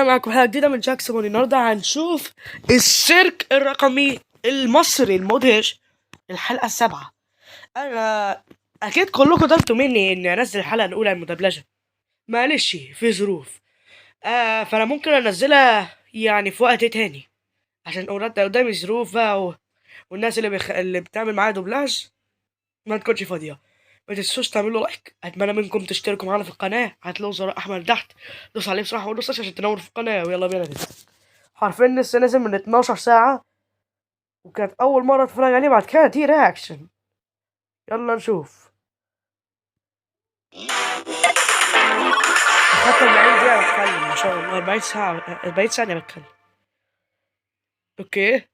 معاكم حلقة جديدة من جاكسون. النهاردة هنشوف السيرك الرقمي المصري المدهش الحلقة 7. أنا أكيد كلكم طلبتوا مني إني أنزل الحلقة الأولى المدبلجة، معلش في ظروف. فأنا ممكن أنزلها يعني في وقت تاني، عشان قدامي ظروف بقى والناس اللي بتعمل معايا دوبلاج ما تكونش فاضية. ما تنسوش تعملوا لايك، اتمنى منكم تشتركوا معانا في القناه، هتلاقوا زر احمر تحت، دوس عليه بصراحه ودوس عشان تنوروا في القناه. ويلا بينا نبدا. حرفيا لسه نازل من 12 ساعه وكانت اول مره اتفرج عليه، بعد كده دي رياكشن. يلا نشوف. اخدت 40 دقيقه بتكلم ما شاء الله، 40 ساعه 40 ثانيه بتكلم. اوكي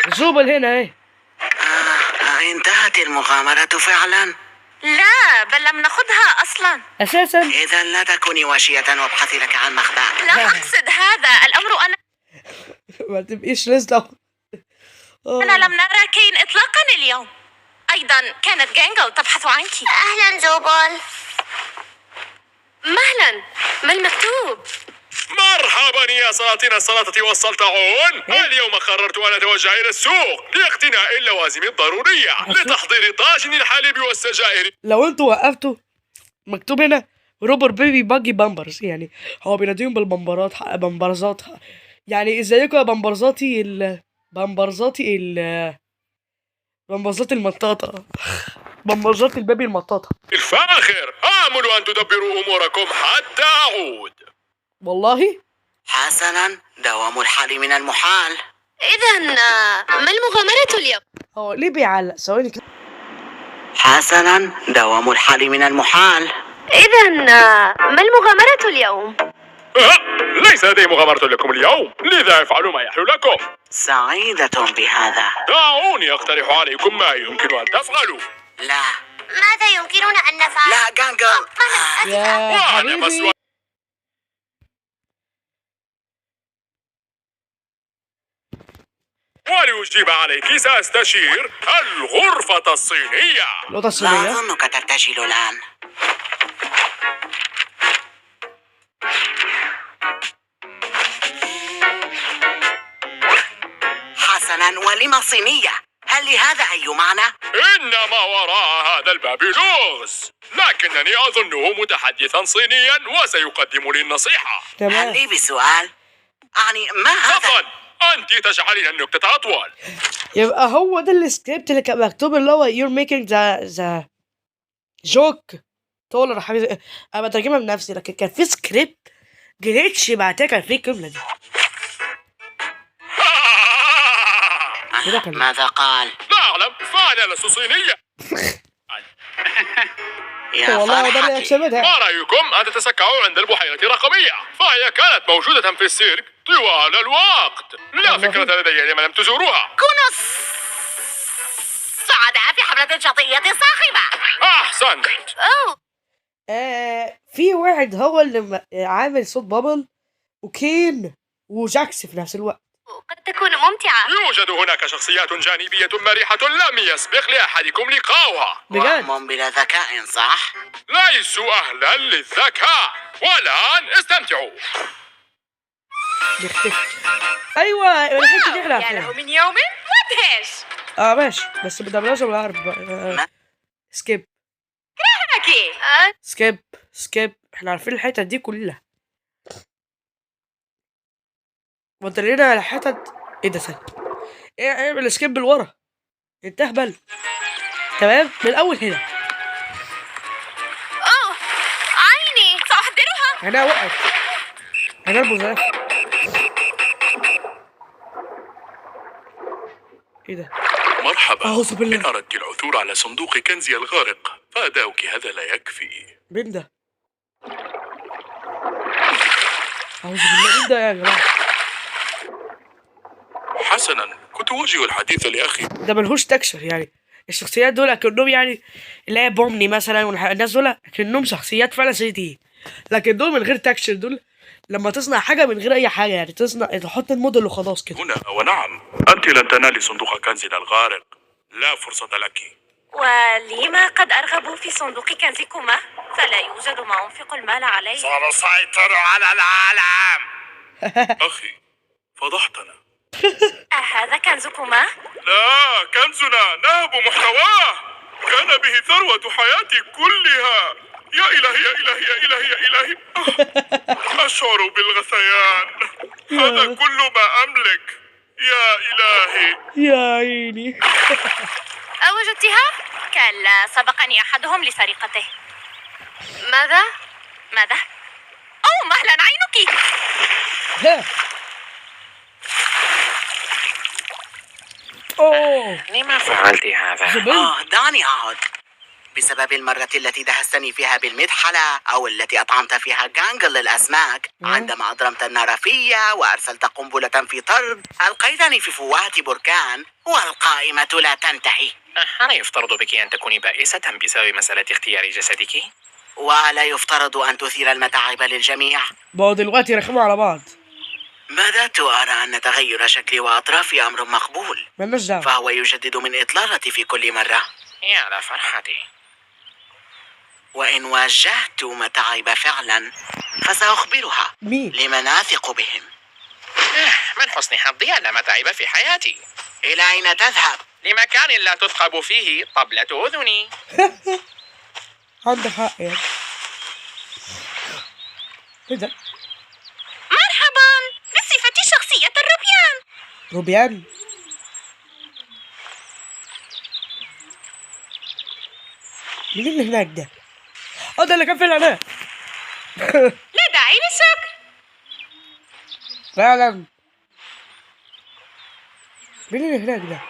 زوبل هنا ايه. انتهت المغامرة فعلا؟ لا، بل لم نخذها أصلا اساسا. إذا لا تكوني واشية وابحثي لك عن مخبأ. لا أقصد هذا الأمر. ما تبقيش رزلة. أنا لم نرى كين إطلاقا اليوم. أيضا كانت جانجل تبحث عنك. أهلا زوبل. مهلا، ما المكتوب؟ مرحبا يا سلاطين السلطة والسلطعون. اليوم قررت أن أتوجه إلى السوق لاقتناء اللوازم الضرورية لتحضير طاجن الحليب والسجائر. لو انتوا وقفتوا مكتوب هنا روبر بيبي باجي بامبرز، يعني هو بيناديهم بالبمبرات بمبرزات. يعني ازيكم يا بمبرزاتي بمبرزات المطاطة بمبرزات البيبي المطاطة. الفاخر، آمل أن تدبروا أموركم حتى أعود. والله حسنا، دوام الحال من المحال. إذا ما المغامرة اليوم؟ هو ليه بيعلق ثواني كده. حسنا، دوام الحال من المحال. إذا ما المغامرة اليوم؟ ليس لدي مغامرة لكم اليوم، لذا افعلوا ما يحلو لكم. سعيدة بهذا. دعوني أقترح عليكم ما يمكن أن تفعلوا. لا. ماذا يمكننا أن نفعل؟ لا جانجل. يا وأنا حبيبي ولأجيب عليك سأستشير الغرفة الصينية. الأوضة لا الصينية. أظنك ترتجل الآن. حسنا، ولم صينية؟ هل لهذا أي معنى؟ إنما وراء هذا الباب لغز، لكنني أظنه متحدثا صينيا وسيقدم لي النصيحة. هل تمام. لي بسؤال؟ أعني ما هذا؟ فقط أنت تجعلين النكتة أطول. يبقى هو ده السكريبت اللي كان مكتوب، اللي هو you're making the joke taller حاجة. انا بترجمها بنفسي، لكن كان في سكريبت جليتش بعد كان في الجملة دي. كده كان ماذا قال؟ لا أعلم، فأنا لست صينية. يا والله ده اللي فرحتي. يحسبها. ما رأيكم أن تتسكعوا عند البحيرة الرقمية؟ فهي كانت موجودة في السيرك طوال الوقت. لا فكرة لدي لما لم تزوروها. كونوا سعداء في حفلة شاطئية صاخبة. أحسنت. أوه، في واحد هو اللي عامل صوت بابل وكين وجاكس في نفس الوقت. قد تكون ممتعة. يوجد هناك شخصيات جانبية مرحة لم يسبق لأحدكم لقاؤها. بجد وهم بلا ذكاء صح؟ ليسوا أهلا للذكاء. والآن استمتعوا. بيختفي. ايوه الحته دي احنا يا له عارفينها. من يوم مدهش. ماشي، بس بدبلجه ولا عارف سكيب أكيد. سكيب احنا عارفين الحتت دي كلها. وترينا على حتت ايه ده ثاني. اعمل سكيب لورا، انت اهبل. تمام من الاول هنا. أوه، عيني سأحضرها. هنا وقعت هنا البوزات. ايه ده. مرحبا. أعوذ بالله. إن أردت العثور على صندوق كنزي الغارق فأداؤك هذا لا يكفي. مين ده؟ أعوذ بالله، مين ده يا جماعة؟ حسنا، كنت أوجه الحديث لأخي. ده ملهوش تكشر، يعني الشخصيات دول أكنهم يعني اللي هي بومني مثلا والناس دول أكنهم شخصيات فعلا 3D، لكن دول من غير تكشر. دول لما تصنع حاجة من غير أي حاجة، يعني تحط الموديل وخلاص كده. هنا ونعم، أنت لن تنالي صندوق كنزنا الغارق، لا فرصة لك. ولما قد أرغبوا في صندوق كنزكما فلا يوجد ما أنفق المال عليه. سنسيطر على العالم. أخي فضحتنا. أهذا كنزكما؟ لا، كنزنا نهب محتواه. كان به ثروة حياتي كلها. يا إلهي يا إلهي يا إلهي يا إلهي. أشعر بالغثيان. هذا كل ما أملك. يا إلهي. يا عيني. أوجدتها؟ كلا، سبقني أحدهم لسرقته. ماذا؟ أوه، مهلا عينك. ها. اوه لما فعلت هذا؟ زبل. دعني أعد. بسبب المرة التي دهستني فيها بالمدحلة أو التي أطعمت فيها جانجل للأسماك، عندما أضرمت النار فيا وأرسلت قنبلة في طرد، ألقيتني في فوهة بركان، والقائمة لا تنتهي. هل يفترض بك أن تكوني بائسة بسبب مسألة اختيار جسدك؟ ولا يفترض أن تثير المتاعب للجميع؟ بقوا دلوقتي يرخموا على بعض. بدأت أرى أن تغير شكلي وأطرافي أمر مقبول، مالناش دعوة. فهو يجدد من إطلالتي في كل مرة. يا لفرحتي. وإن واجهت متاعب فعلا فسأخبرها مين؟ لمن أثق بهم. من حسن حظي أن متاعب في حياتي. إلى أين تذهب؟ لمكان لا تثقب فيه طبلة أذني. عندك حق يعني. ايه ده؟ مرحبا، بصفتي شخصية الروبيان. روبيان؟ مين اللي هناك ده؟ ده اللي كان في العناء. لا داعي للشكر. فعلا. مين اللي هناك ده؟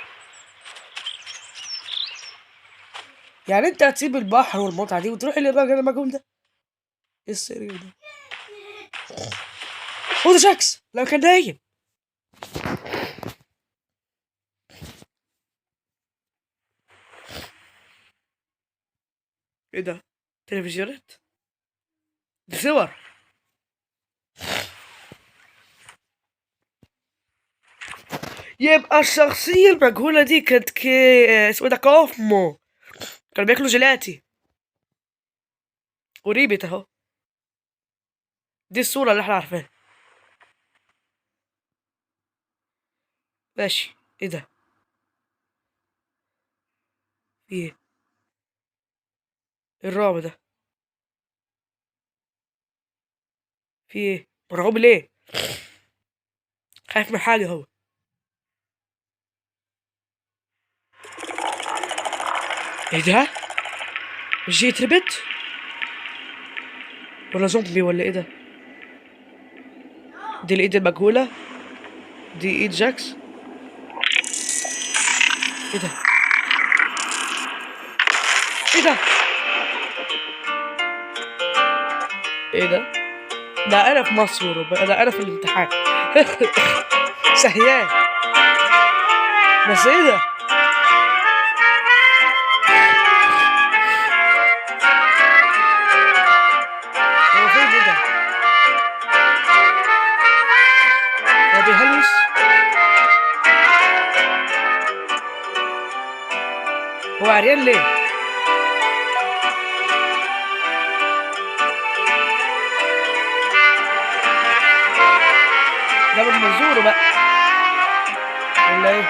يعني انت هتسيب البحر والمتعة دي وتروح للراجل المجهول ده؟ ايه السرير ده؟ هو ده شاكس لو كان نايم. ايه ده؟ تلفزيونات؟ دي صور. يبقى الشخصية المجهولة دي كانت اسمه ده كوفمو، كانوا بياكلوا جيلاتي وريبت اهو. دي الصورة اللي احنا عارفينها. ماشي. ايه ده؟ في ايه؟ إيه الرعب ده؟ في ايه؟ مرعوب ليه؟ خايف من حاجة هو. ايه ده؟ مش يتربط؟ ولا زومبي ولا ايه ده؟ دي الايد المجهولة؟ دي ايد جاكس؟ ايه ده؟ ايه ده؟ ايه ده؟ ده انا في مصر ده انا في الامتحان. سهيان. بس ايه ده؟ هو فين ايه ده؟ هو بيهلوس؟ هو عريان ليه؟ ده من منظوره بقى ولا ايه؟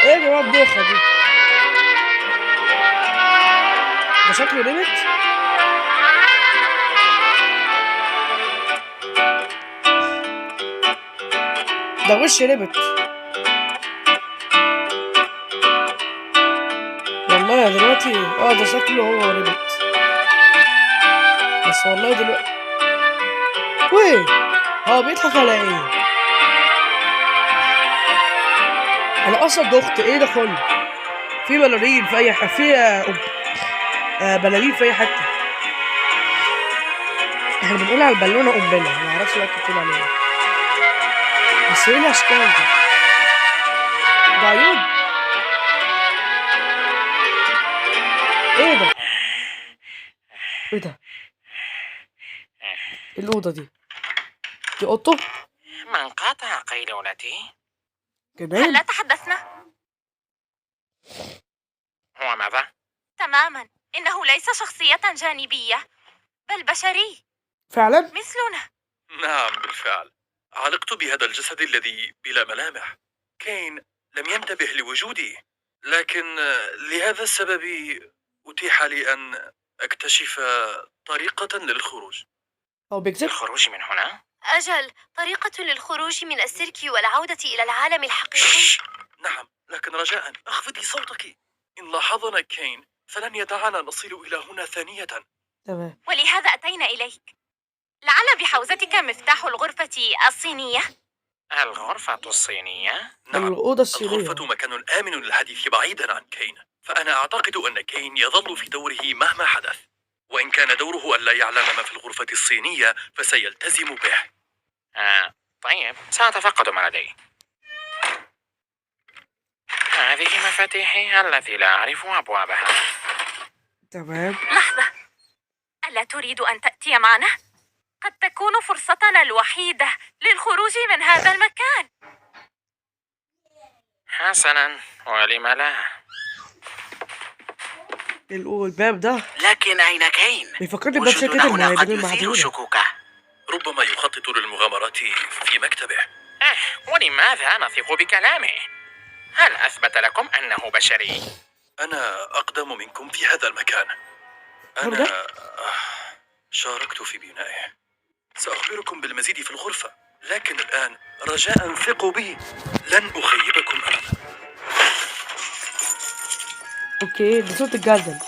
ايه يا جماعة الدوخة دي؟ ده شكله ريبت؟ ده وش ريبت والله دلوقتي. ده شكله هو ريبت، بس والله دلوقتي ويه هو بيضحك على ايه؟ انا اصلا دخت. ايه ده كله؟ في بلالين في اي حته، في بلالين في اي حته. احنا بنقول على البالونه قنبله، ما اعرفش بقى بتقول على ايه، بس ايه الاشكال دي؟ ده عيون. ايه ده؟ ايه ده؟ الاوضه دي قطه؟ من قاطع قيلولتي؟ هل كمان؟ لا تحدثنا؟ هو ماذا؟ تماما، إنه ليس شخصية جانبية بل بشري فعلا. مثلنا. نعم بالفعل، علقت بهذا الجسد الذي بلا ملامح. كين لم ينتبه لوجودي، لكن لهذا السبب أتيح لي أن أكتشف طريقة للخروج. هو بيكذب. الخروج من هنا؟ أجل، طريقة للخروج من السيرك والعودة إلى العالم الحقيقي. نعم، لكن رجاء اخفضي صوتك. إن لاحظنا كين فلن يدعنا نصل إلى هنا ثانية. تمام. ولهذا أتينا إليك. لعل بحوزتك مفتاح الغرفة الصينية. الغرفة الصينية؟ نعم، الأوضة الصينية. الغرفة مكان آمن للحديث بعيدا عن كين، فأنا أعتقد أن كين يظل في دوره مهما حدث، وإن كان دوره ألا يعلم ما في الغرفة الصينية فسيلتزم به. طيب، سأتفقد ما لدي. هذه مفاتيحي التي لا أعرف أبوابها. تمام. لحظة، ألا تريد أن تأتي معنا؟ قد تكون فرصتنا الوحيدة للخروج من هذا المكان. حسنا، ولم لا؟ الباب ده لكن أين كين؟ بيفكرني بباب شركة وجودنا هنا قد المعادن يثير المعدودة. شكوكه. ربما يخطط للمغامرات في مكتبه. ولماذا نثق بكلامه؟ هل أثبت لكم أنه بشري؟ أنا أقدم منكم في هذا المكان. أنا شاركت في بنائه. سأخبركم بالمزيد في الغرفة، لكن الآن رجاء ثقوا بي، لن أخيبكم أبدا. اوكي، ده صوت الجردل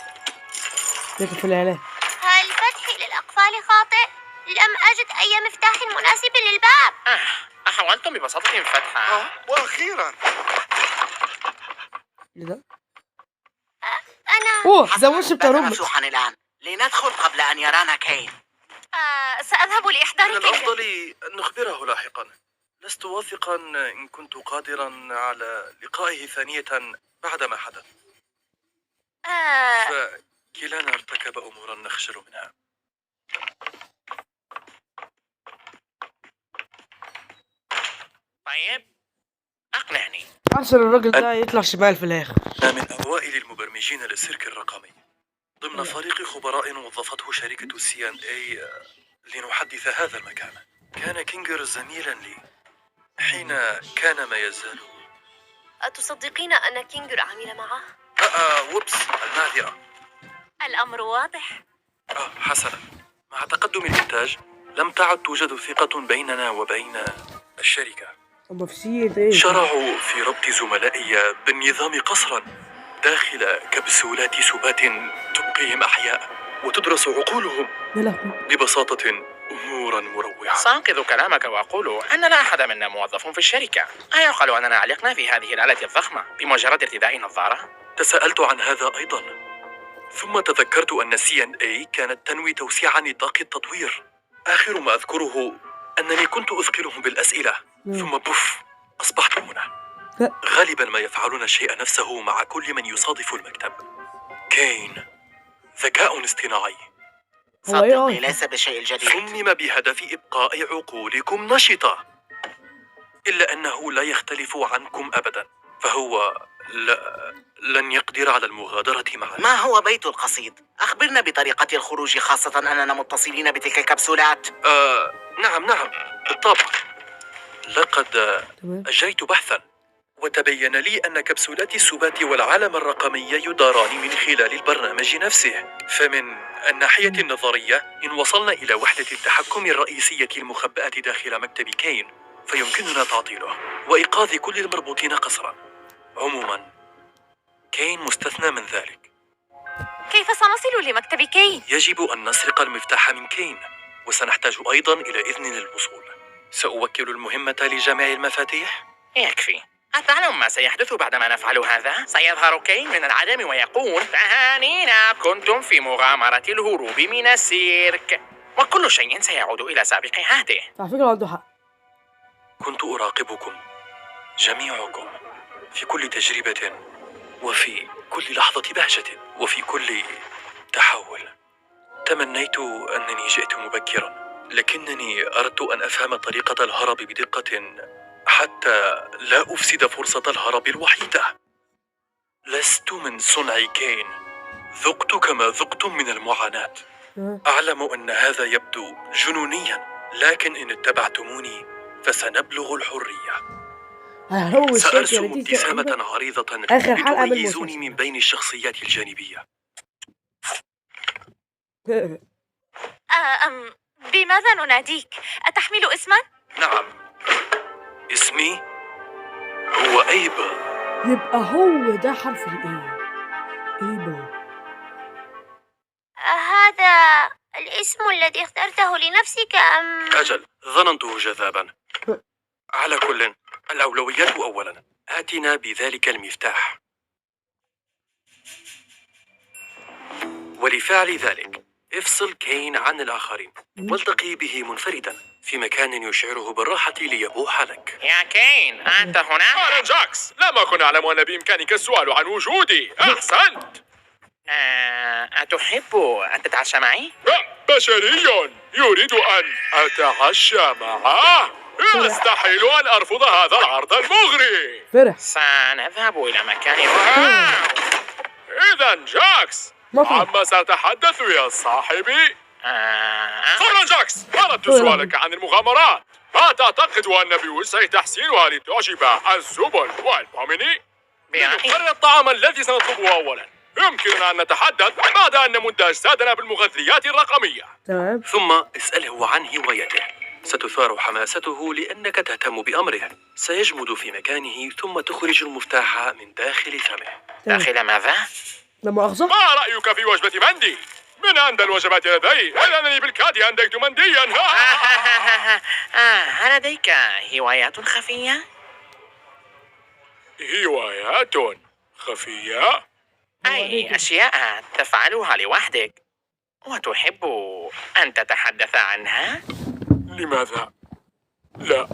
لكن في الإعلان. هل فتحي للأقفال خاطئ؟ لم أجد أي مفتاح مناسب للباب. أحاولتم ببساطة فتحها؟ وأخيرا ايه ده؟ أنا اوه، ده وش بتاع الباب روبوت. مفتوحا الآن. لندخل قبل أن يرانا كين. سأذهب من لإحضار كيكة. الأفضل أن نخبره لاحقا. لست واثقا إن كنت قادرا على لقائه ثانية بعد ما حدث، فكلانا ارتكب أمورا نخجل منها. طيب، أقنعني. احسن الراجل ده يطلع شمال في الآخر. أنا من أوائل المبرمجين للسيرك الرقمي ضمن فريق خبراء وظفته شركة C&A لنحدث هذا المكان. كان كينجر زميلا لي حين كان ما يزال. أتصدقين أن كينجر عمل معه؟ وبس، المعذرة. الأمر واضح. حسنا، مع تقدم الإنتاج لم تعد توجد ثقة بيننا وبين الشركة. اما في سي ايه؟ شرعوا في ربط زملائي بالنظام قصرا داخل كبسولات سبات تبقيهم أحياء وتدرس عقولهم. يا لهوي. ببساطة أمورا مروعة. سأنقذ كلامك وأقول أن لا أحد منا موظف في الشركة. أيعقل أننا علقنا في هذه الآلة الضخمة بمجرد ارتداء نظارة؟ تساءلت عن هذا أيضا، ثم تذكرت أن C&A كانت تنوي توسيع نطاق التطوير. آخر ما أذكره أنني كنت أثقلهم بالأسئلة، ثم بوف، أصبحت هنا. غالبا ما يفعلون الشيء نفسه مع كل من يصادف المكتب. كين ذكاء اصطناعي هو ايه صدقني ليس بالشيء الجديد. صمم بهدف إبقاء عقولكم نشطة، إلا أنه لا يختلف عنكم أبدا، فهو لن يقدر على المغادرة معنا. ما هو بيت القصيد؟ أخبرنا بطريقة الخروج، خاصة أننا متصلين بتلك الكبسولات. نعم بالطبع. لقد تمام. أجريت بحثا وتبين لي أن كبسولات السبات والعالم الرقمي يداران من خلال البرنامج نفسه. فمن الناحية النظرية إن وصلنا إلى وحدة التحكم الرئيسية المخبأة داخل مكتب كين فيمكننا تعطيله وإيقاظ كل المربوطين قسرا. عموما كين مستثنى من ذلك. كيف سنصل لمكتب كين؟ يجب أن نسرق المفتاح من كين، وسنحتاج أيضا إلى إذن للوصول. سأوكل المهمة لجميع المفاتيح. يكفي. أتعلم ما سيحدث بعدما نفعل هذا؟ سيظهر كين من العدم ويقول: تهانينا، كنتم في مغامرة الهروب من السيرك، وكل شيء سيعود إلى سابق عهده. على فكرة عنده حق. كنت أراقبكم جميعكم في كل تجربة، وفي كل لحظة بهجة، وفي كل تحول. تمنيت أنني جئت مبكرا، لكنني أردت أن أفهم طريقة الهرب بدقة حتى لا أفسد فرصة الهرب الوحيدة. لست من صنع كين. ذقت كما ذقتم من المعاناة. أعلم أن هذا يبدو جنونيا، لكن إن اتبعتموني فسنبلغ الحرية. هو الشرك سأرسم يعني ابتسامة عريضة آخر حلقة من لتميزوني المسلسل. من بين الشخصيات الجانبية. بماذا نناديك؟ أتحمل اسما؟ نعم، اسمي هو أيبل. يبقى هو ده حرف الايه. ايبل. هذا الاسم الذي اخترته لنفسك أم؟ أجل، ظننته جذابا. على كل، الأولويات أولا. آتنا بذلك المفتاح، ولفعل ذلك افصل كين عن الآخرين والتقي به منفردا في مكان يشعره بالراحة ليبوح لك. يا كين، أنت هنا؟ أهلا جاكس، لم أكن أعلم أن بإمكانك السؤال عن وجودي. أحسنت. أتحب أن تتعشى معي؟ بشري يريد أن أتعشى معه؟ يستحيل أن أرفض هذا العرض المغري. فرح. سنذهب إلى مكان إذا جاكس، عما سأتحدث يا صاحبي؟ قبل جاكس، أردت سؤالك عن المغامرات. ما تعتقد أن بوسع تحسينها لتعجب الزبل والمؤمنين؟ لنقرر الطعام الذي سنطلبه أولا. يمكننا أن نتحدث بعد أن نمد أجسادنا بالمغذيات الرقمية. تمام. ثم اسأله عن هوايته، ستثار حماسته لأنك تهتم بأمره. سيجمد في مكانه ثم تخرج المفتاح من داخل فمه. داخل ماذا؟ لا مؤاخذة. ما رأيك في وجبة مندي؟ من أندى الوجبات لدي، إلا أنني بالكاد أنديت منديا. هل لديك هوايات خفية؟ هوايات خفية؟ أي أشياء تفعلها لوحدك وتحب أن تتحدث عنها؟ لماذا؟ لا،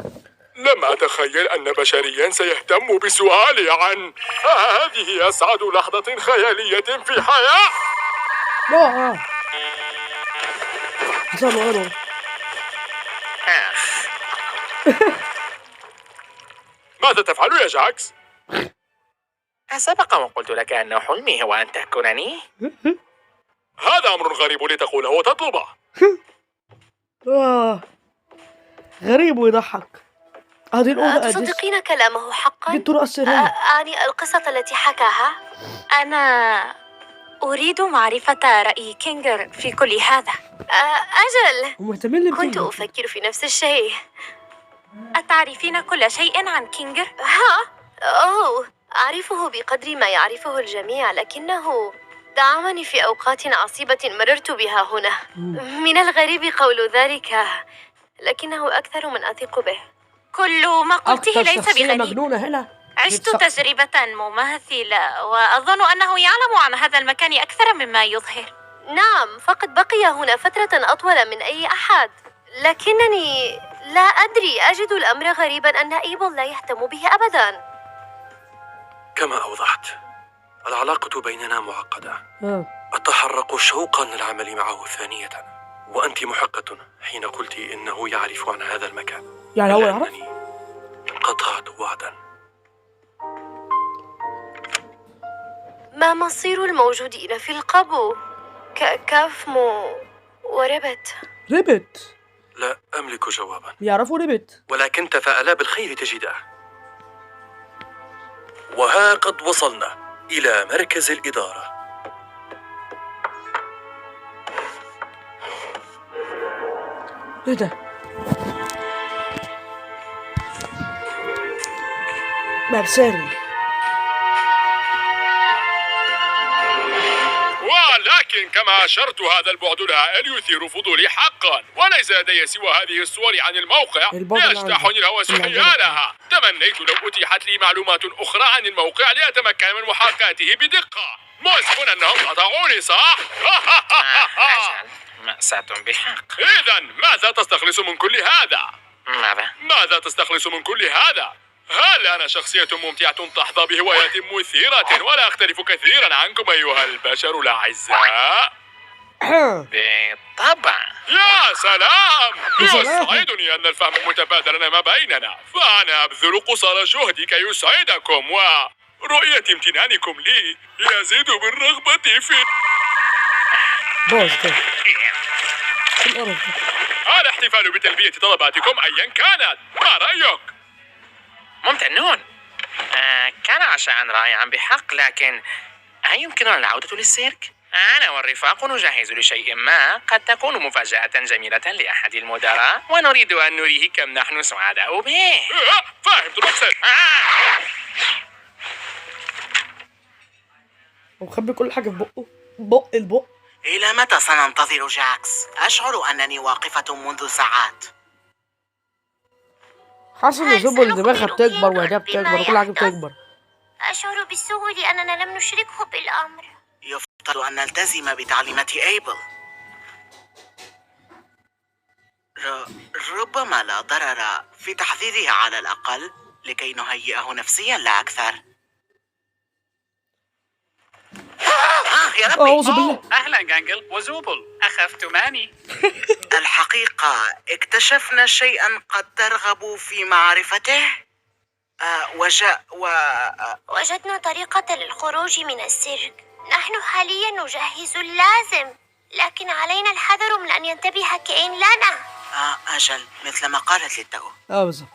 لم أتخيل أن بشريا سيهتم بسؤالي عن هذه أسعد لحظة خيالية في حياة. لا. حصل له آخ، ماذا تفعل يا جاكس؟ أسبق وقلت لك أن حلمي هو أن تأكلني؟ هذا أمر غريب لتقوله وتطلبه. غريب ويضحك. هذه الأولى تصدقين كلامه حقا؟ دي الطرق السرية. أعني القصة التي حكاها. أنا أريد معرفة رأي كينجر في كل هذا. أجل، ومهتمين كنت أفكر في نفس الشيء. أتعرفين كل شيء عن كينجر؟ أوه، أعرفه بقدر ما يعرفه الجميع، لكنه دعمني في أوقات عصيبة مررت بها هنا. من الغريب قول ذلك، لكنه أكثر من أثق به. كل ما قلته أكتر ليس شخصية بغريب. مجنونة هنا. عشت تجربة مماثلة وأظن أنه يعلم عن هذا المكان أكثر مما يظهر. نعم، فقد بقي هنا فترة أطول من أي أحد، لكنني لا أدري، أجد الأمر غريبا أن إيبل لا يهتم به أبدا. كما أوضحت، العلاقة بيننا معقدة. أتحرق شوقا للعمل معه ثانية، وأنت محقة حين قلت إنه يعرف عن هذا المكان. يعني هو يعرف؟ لأنني قطعت وعدا. ما مصير الموجودين في القبو؟ كافمو وربت. ريبت. لا أملك جوابا، يعرفوا ريبت. ولكن تفاءلا بالخير تجده. وها قد وصلنا إلى مركز الإدارة. ايه ده؟ باب سري. ولكن كما أشرت، هذا البعد الهائل يثير فضولي حقا، وليس لدي سوى هذه الصور عن الموقع يجتاحني الهوس حيالها. تمنيت لو أتيحت لي معلومات أخرى عن الموقع لأتمكن من محاكاته بدقة. مؤسف أنهم قطعوني، صح؟ أجل، مأساة بحق. إذا ماذا تستخلص من كل هذا؟ ماذا تستخلص من كل هذا؟ هل أنا شخصية ممتعة تحظى بهوايات مثيرة ولا أختلف كثيرا عنكم أيها البشر الأعزاء؟ بالطبع. يا سلام! يسعدني أن الفهم متبادل ما بيننا، فأنا أبذل قصارى جهدي كي يسعدكم رؤية امتنانكم لي يزيد من رغبتي في باظ ده شو القرف ده؟ الاحتفال بتلبية طلباتكم أيا كانت. ما رأيك؟ ممتنون. كان عشاء رائعا بحق، لكن هل يمكننا العودة للسيرك؟ أنا والرفاق نجهز لشيء ما قد تكون مفاجأة جميلة لأحد المدراء، ونريد أن نريه كم نحن سعداء به. فهمت المقصد. ومخبي كل حاجة في بقه البق. إلى متى سننتظر جاكس؟ أشعر أنني واقفة منذ ساعات. حاسس ان زبل دماغها بتكبر وعينيها بتكبر وكل حاجة بتكبر. أشعر بالسوء لأننا لم نشركه بالأمر. يفترض أن نلتزم بتعليمات أيبل. ربما لا ضرر في تحذيرها على الأقل لكي نهيئه نفسيا لا أكثر. يا ربي! أعوذ بالله. أهلا جانجل وزوبل، أخفتماني. الحقيقة اكتشفنا شيئا قد ترغب في معرفته. وجدنا طريقة للخروج من السيرك. نحن حاليا نجهز اللازم، لكن علينا الحذر من أن ينتبه كين لنا. أجل، مثل ما قالت للتو. بالظبط.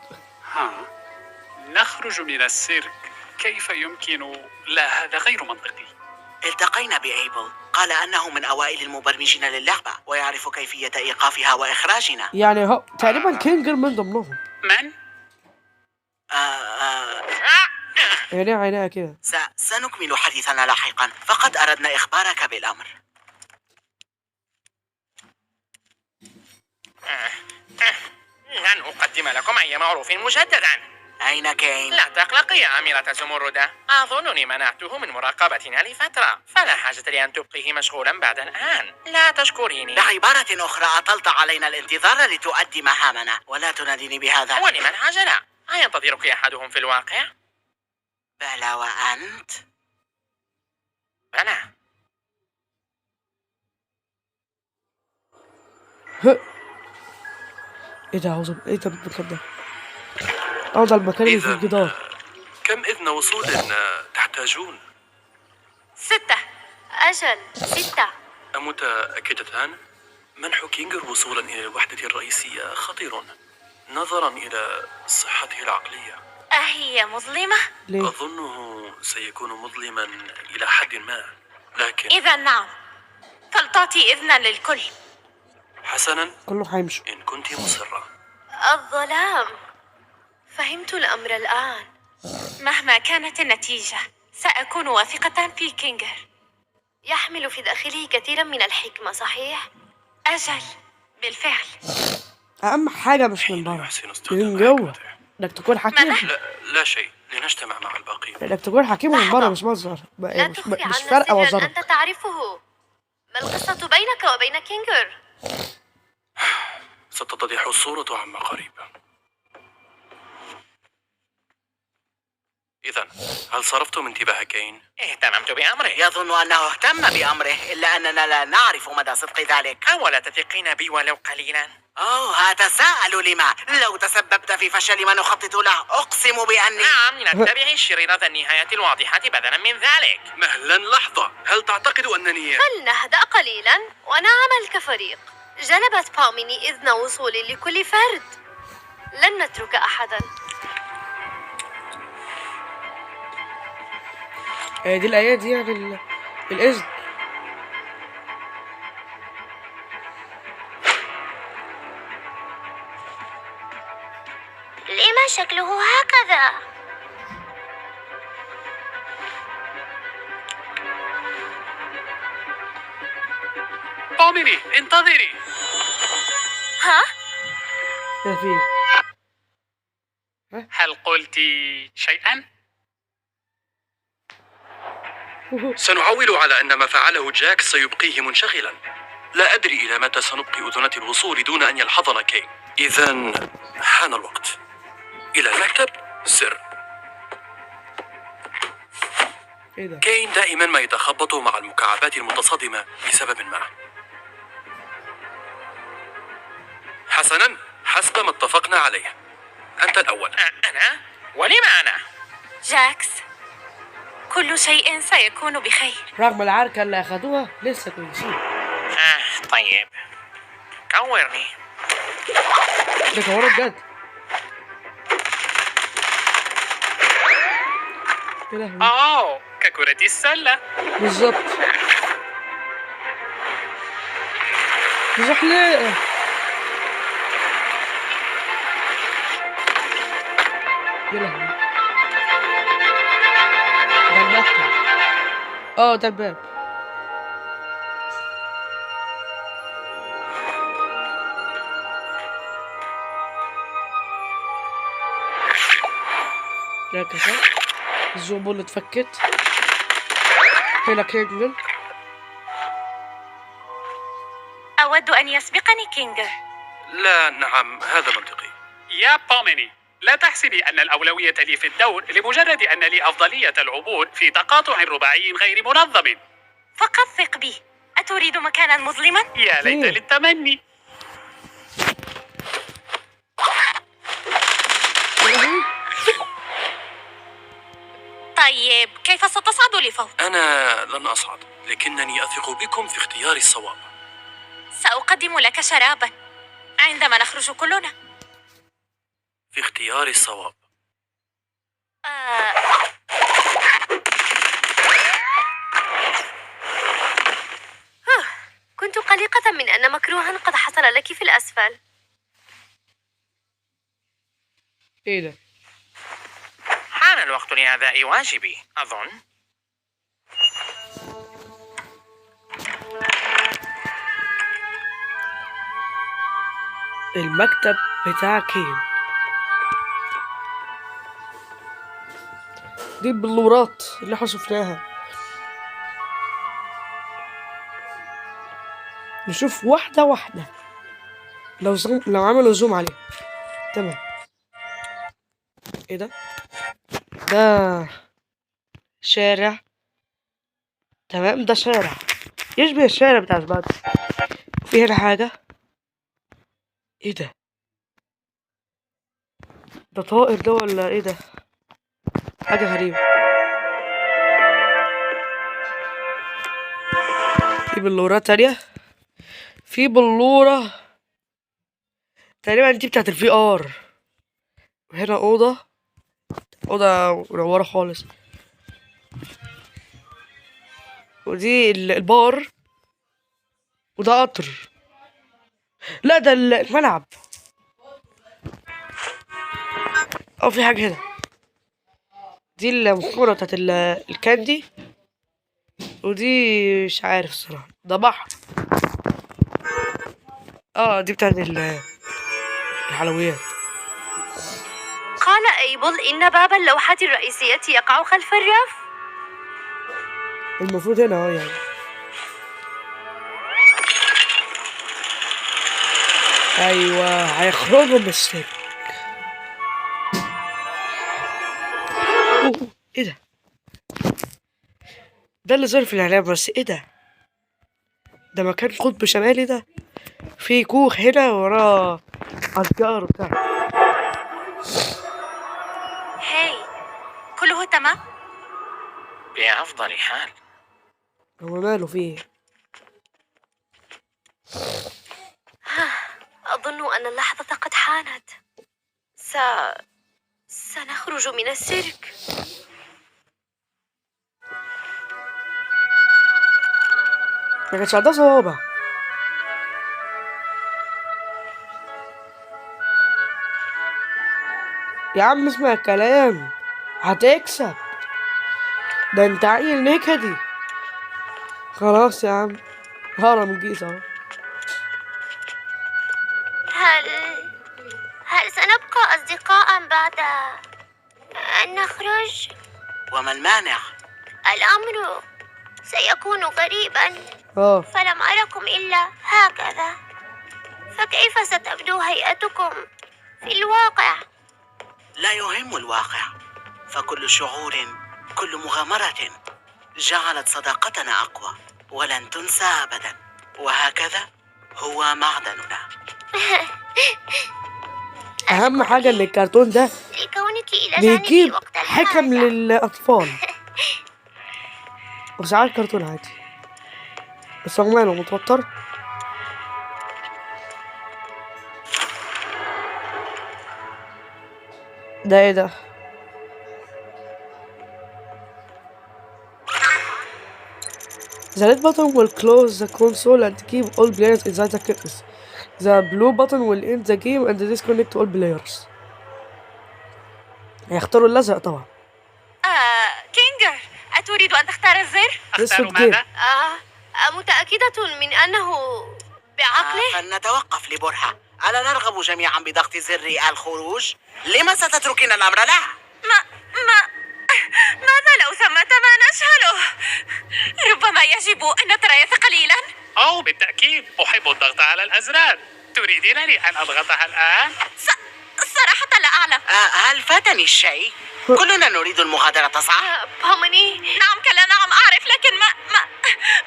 نخرج من السيرك، كيف يمكن؟ لا، هذا غير منطقي. التقينا بأيبل، قال أنه من أوائل المبرمجين للعبة ويعرف كيفية إيقافها وإخراجنا. يعني هو تقريبا كينجر من ضمنهم. من؟ عينيها كده. سنكمل حديثنا لاحقا، فقد أردنا إخبارك بالأمر. لن أقدم لكم أي معروف مجددا. أين كين؟ لا تقلقي يا أميرة زمردة، أظنني منعته من مراقبتنا لفترة، فلا حاجة لأن تبقيه مشغولا بعد الآن. لا تشكريني. بعبارة أخرى، أطلت علينا الانتظار لتؤدي مهامنا، ولا تناديني بهذا. ولمن عجلة؟ أينتظرك أحدهم في الواقع؟ بلى وأنت؟ بلى. ايه ده عاوز ايه ده المكان ده؟ ده المكان اللي فيه الجدار. كم إذن وصول تحتاجون؟ 6. أجل 6. أمتأكدتان؟ منح كينجر وصولا إلى الوحدة الرئيسية خطير نظرا إلى صحته العقلية. أهي مظلمة؟ ليه؟ أظنه سيكون مظلما إلى حد ما، لكن إذا نعم، فلتعطي إذنا للكل. حسنا، كله هيمشوا. إن كنت مصرة. الظلام. فهمت الأمر الآن. مهما كانت النتيجة سأكون واثقة في كينجر. يحمل في داخله كثيرا من الحكمة، صحيح؟ أجل، بالفعل. أهم حاجة مش من بره، يحسن من استخدام جوه. حكمته. انك تكون حكيم. لا شيء، لنجتمع مع الباقين. انك تكون حكيم من بره، مش مصدر. لا مش تخفي عنا فارقة سرا وظرف. أنت تعرفه. ما القصة بينك وبين كينجر؟ ستتضح الصورة عما قريب. إذن، هل صرفتم انتباه كين؟ اهتممت بأمره. يظن أنه اهتم بأمره، إلا أننا لا نعرف مدى صدق ذلك. أولا تثقين بي ولو قليلا؟ أتساءل لما؟ لو تسببت في فشل ما نخطط له، أقسم بأني... نعم، لنتبع الشريرة النهاية الواضحة بدلا من ذلك. مهلا لحظة، هل تعتقد أنني... فلنهدأ قليلا ونعمل كفريق. جلبت باوميني إذن وصول لكل فرد. لن نترك أحدا. دي الآيات دي يعني الإذن. لما شكله هكذا؟ باوميني، انتظري. ها؟ ما في. هل قلت شيئا؟ سنعول على أن ما فعله جاك سيبقيه منشغلا. لا أدري إلى متى سنبقي أذنات الوصول دون أن يلحظنا كين. إذن حان الوقت. إلى المكتب سر. ايه ده؟ كين دائما ما يتخبط مع المكعبات المتصادمة لسبب ما. حسنا، حسب ما اتفقنا عليه، أنت الأول. أنا؟ ولم أنا؟ جاكس، كل شيء سيكون بخير. رغم العركة اللي أخدوها لسه كويسين. طيب، كورني. ده كورة بجد. يا لهوي. ككرة السلة. بالظبط. زحليقة. يا لهوي. ده المكتب. ده الباب. يا كذا الزومبو اللي اتفكت. هنا كينجل. أود أن يسبقني كينجر. لا، نعم، هذا منطقي. يا بوميني، لا تحسبي أن الأولوية لي في الدور لمجرد أن لي أفضلية العبور في تقاطع رباعي غير منظم. فقط ثق بي. أتريد مكانا مظلما؟ يا ليت للتمني. طيب، كيف ستصعد لفوق؟ أنا لن أصعد، لكنني أثق بكم في اختيار الصواب. سأقدم لك شرابا عندما نخرج كلنا. في اختيار الصواب. كنت قلقة من أن مكروها قد حصل لك في الأسفل. ايه ده؟ حان الوقت لأداء واجبي أظن. المكتب بتاع كين. دي البلورات اللي احنا شفناها. نشوف واحدة واحدة. لو عملوا زوم عليه. تمام. ايه ده؟ ده شارع. تمام، ده شارع يشبه الشارع بتاع زبادي. في هنا حاجة. ايه ده؟ ده طائر ده ولا ايه ده؟ حاجة غريبة. في بلورة تانية. في بلورة تقريبا دي بتاعت الفي ار. هنا أوضة منورة خالص. ودي البار. وده قطر. لا، ده الملعب. في حاجة هنا. دي المكونة بتاعت الكاندي. ودي مش عارف الصراحة. ده بحر. دي بتاعت الحلويات. قال أيبل إن باب اللوحة الرئيسية يقع خلف الرف. المفروض هنا يعني. ايوه، هيخرجوا من السجن. ايه ده؟ ده اللي ظهر في الاعلام. بس ايه ده؟ ده مكان قطب شمالي. ده في كوخ هنا وراه اشجار وبتاع. هاي، كله تمام؟ بأفضل حال. هو ماله فيه؟ أظن أن اللحظة قد حانت. سنخرج من السيرك. ما كانش عندها صوابع. يا عم اسمع الكلام، هتكسب. ده انت عيل نكدي. خلاص يا عم، هرم الجيزة اهو. هل سنبقى أصدقاء بعد أن نخرج؟ وما المانع؟ الأمر سيكون غريبا. فلم أركم إلا هكذا، فكيف ستبدو هيئتكم في الواقع؟ لا يهم الواقع، فكل شعور، كل مغامرة جعلت صداقتنا أقوى ولن تنسى أبدا. وهكذا هو معدننا. أهم حاجة إن الكرتون ده لكونك إلى جانبي بيجيب وقت حكم الحاجة. للأطفال. وساعات كرتون عادي. بس هو ماله متوتر؟ ده ايه ده؟ The red button will close the console and keep all players inside the case. The blue button will end the game and disconnect all players. هيختاروا الأزرق طبعا. كينجر، أتريد أن تختار الزر؟ أختار اسود ماذا؟ متأكدة من أنه بعقله؟ فلنتوقف لبرهة. ألا نرغب جميعا بضغط زر الخروج؟ لما ستتركين الأمر له؟ ماذا لو ثمة ما نشهله؟ ربما يجب أن نتريث قليلا. أو بالتأكيد أحب الضغط على الأزرار. تريدين لي أن أضغطها الآن؟ صراحة لا أعلم. هل فاتني الشيء؟ كلنا نريد المغادرة صح؟ فهمني. نعم كلا نعم أعرف، لكن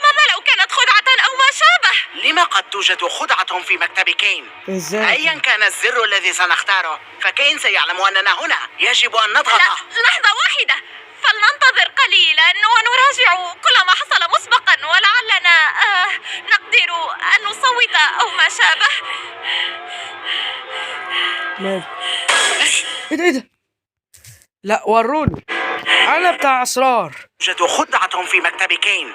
ماذا لو كانت خدعة أو ما شابه؟ لما قد توجد خدعة في مكتب كين. ازاي؟ أيا كان الزر الذي سنختاره فكين سيعلم أننا هنا. يجب أن نضغط. لحظة واحدة، فلننتظر قليلا ونراجع كل ما حصل مسبقا، ولعلنا نقدر أن نصوت أو ما شابه. مال ايه ده؟ لا وروني، انا بتاع اسرار. توجد خدعة في مكتب كين.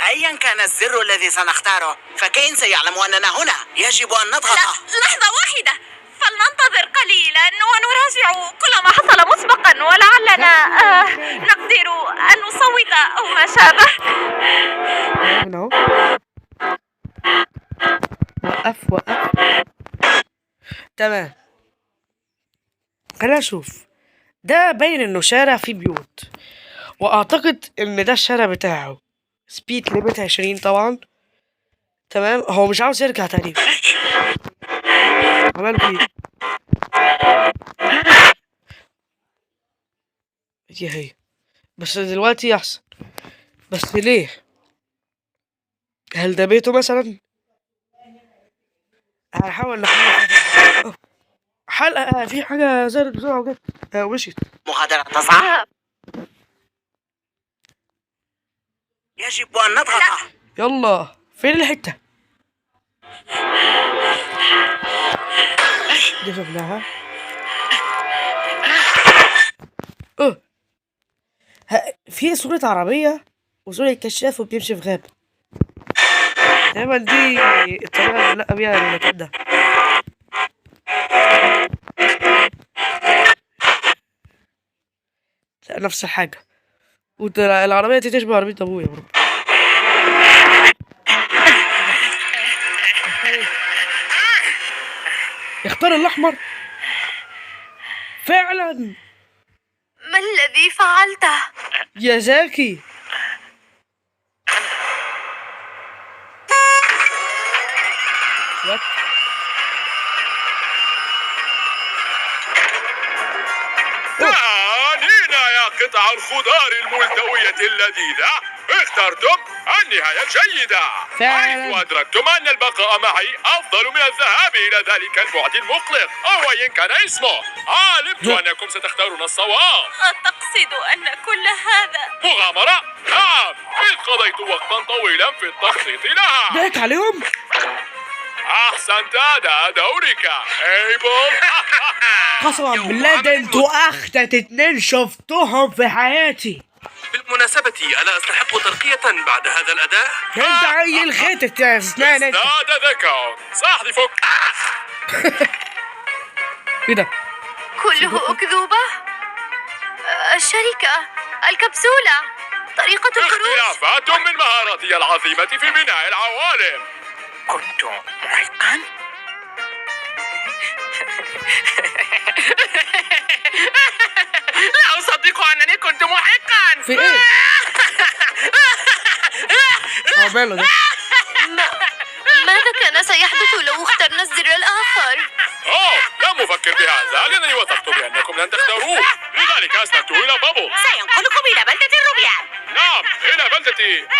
أيا كان الزر الذي سنختاره فكين سيعلم أننا هنا. يجب أن نضغط. لحظة واحدة، فلننتظر قليلا ونراجع كل ما حصل مسبقا، ولعلنا نقدر أن نصوت أو ما شابه. هنا اهو. وقف. تمام، خلينا نشوف. ده باين انه شارع فيه بيوت، واعتقد ان ده الشارع بتاعه. سبيد ليميت 20 طبعا. تمام، هو مش عاوز يرجع تقريبا. عمل ايه؟ هي بس دلوقتي احسن. بس ليه؟ هل ده بيته مثلا؟ هنحاول نحل حلقة في حاجة زادت بسرعة وجت ومشيت. مغادرة صح؟ يجب أن نضغط. يلا فين الحتة؟ دي شفناها. في صورة عربية وصورة كشاف وبيمشي في غابة. دايما دي الطريقة اللي نلقى بيها المكان ده. لا نفس الحاجة، والعربية دي تشبه عربية أبويا برضه. اختار الأحمر فعلا. ما الذي فعلته؟ يا زاكي. هنا يا قطع الخضار الملتوية اللذيذة، اخترتم النهاية الجيدة. فعلا. حيث أدركتم أن البقاء معي أفضل من الذهاب إلى ذلك البعد المقلق أو أيا كان اسمه. علمت أنكم ستختارون الصواب. أتقصد أن كل هذا مغامرة؟ نعم، إذ قضيت وقتا طويلا في التخطيط لها. ضحك عليهم. أحسنت، هذا دورك ايبل. قسما بالله ده انتوا أخدت 2 شفتهم في حياتي. بالمناسبة ألا أستحق ترقية بعد هذا الأداء؟ انت عيل خيتت يا اسنان انت. ازداد ذكاء. سأحذفك. ايه ده؟ كله أكذوبة؟ الشركة، الكبسولة، طريقة الخروج. اختلافات من مهاراتي العظيمة في بناء العوالم. كنت محقا؟ لا أصدق أنني كنت محقا. في ايه؟ ماله ده؟ ماذا كان سيحدث لو اخترنا الزر الآخر؟ لم أفكر بهذا لأنني وثقت بأنكم لن تختاروه، لذلك أسندت إلى بابل. سينقلكم إلى بلدة الروبيان. نعم، إلى بلدة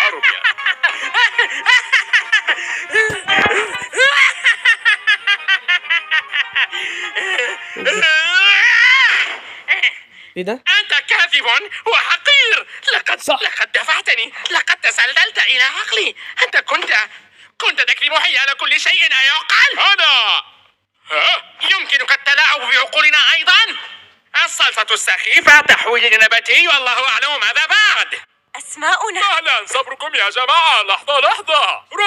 الروبيان. ايه ده؟ أنت كاذب وحقير، لقد دفعتني، لقد تسللت إلى عقلي. أنت كنت تكذب حيال كل شيء أيعقل. أنا يمكنك التلاعب بعقولنا أيضا. الصلصة السخيفة، تحويل النباتي، والله أعلم ماذا بعد. أسماؤنا. مهلا، صبركم يا جماعة. لحظة،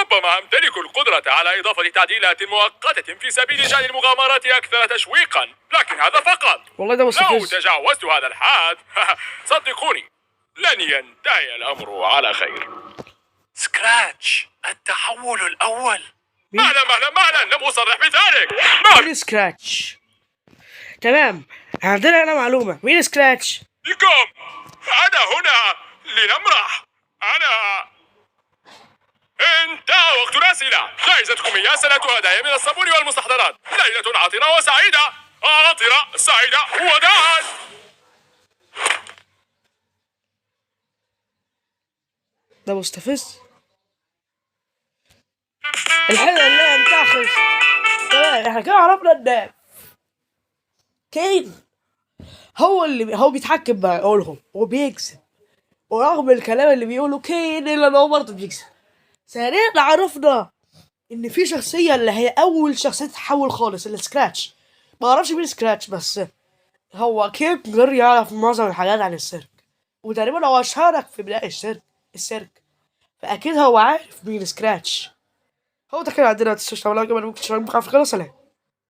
ربما أمتلك القدرة على إضافة تعديلات مؤقتة في سبيل جعل المغامرات أكثر تشويقا، لكن هذا فقط. والله ده لو مستفز. تجاوزت هذا الحد صدقوني لن ينتهي الأمر على خير. سكراتش، التحول الأول. مهلا، لم أصرح بذلك. مين سكراتش؟ تمام، عندنا هنا معلومة. مين سكراتش؟ بكم، أنا هنا لنمرح. انتهى وقت الأسئلة. جائزتكم هي سنة هدايا من الصابون والمستحضرات. ليلة عطرة وسعيدة. عطرة سعيدة وداعا. ده مستفز. الحلقة اللي انتخذ. تمام، احنا كده عرفنا ان كين هو بيتحكم بعقولهم وبيكسب، ورغم الكلام اللي بيقوله كين الا ان هو برضه بيكسب. ثانيا عرفنا ان في شخصية اللي هي اول شخصية تتحول خالص، اللي سكراتش. ما اعرفش مين سكراتش، بس هو كين قدر يعرف معظم الحاجات عن السيرك، وتقريبا هو شارك في بناء السيرك، فاكيد هو عارف مين سكراتش. هو ده كان عندنا. تنسوش تعملوا لايك، ممكن تشتركوا في القناة. سلام.